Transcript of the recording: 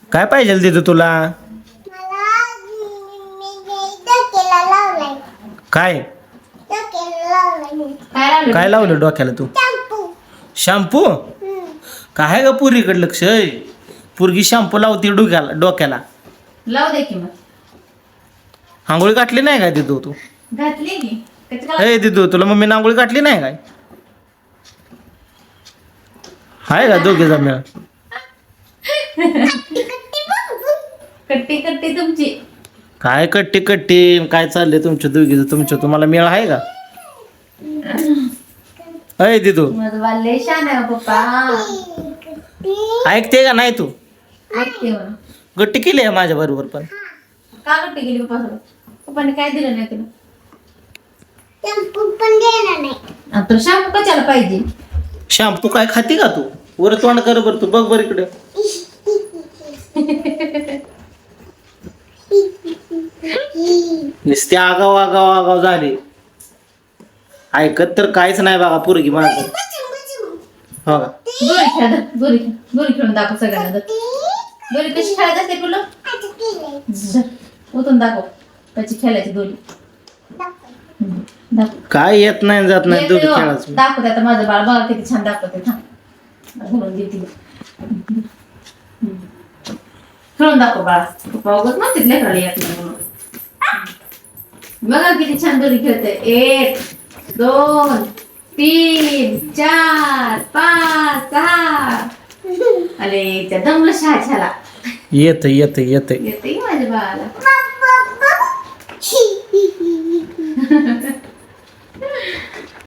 काय पाहिजे तिथं तुला? काय काय लावलं डोक्याला तू? शॅम्पू? काय ग पुरीकडे लक्ष आहे? पुरगी शॅम्पू लावते डोक्याला. लावू दे की मग. आंघोळी गाठली नाही काय तिथं तू? घातली की ए दिदू, तुला मम्मीने आंघोळी गाठली नाही काय? हाय का दोघे जण मिळून? कट्टी कट्टी तुमची. काय कट्टी कट्टी काय चाललंय तुमच्या दोघीचं? तुम्हाला मेळ आहे का? अय दिदू, माझं बाल शान आहे पप्पा. ऐकते का नाही तू? ऐकते म्हणून. गट्टी केली आहे माझ्या बरोबर पण. का कट्टी गेली पप्पा सोबत? पप्पाने काय दिलं नाही तुला? तर शॅम्पू कशाला पाहिजे? शॅम्पू काय खाते का तू? वर तोंड कर बर, तू बघ बर इकडे. नुसते आगाव आगाव आगाव झाले. ऐकत तर काहीच नाही बघा पोरगी माझं. हो का? दोरी खेळून दाखव सगळ्यांना. दोरी कशी खेळायची असते तुला? उतरून दाखव त्याची खेळायची दोरी. दाखव. काय येत नाही जात नाही दोघी खेळायचं. दाखवते आता माझं बाळ बघा किती छान दाखवते. घालून दे तिला. खेळून दाखव बाळा. पप्पा उगाच म्हणते लेकराला येत नाही म्हणून. बघा किती छान दोरी खेळते. 1 2 3 4 5 6. अरे त्या दमलं शाळेला येत येते माझ्या बाळाला.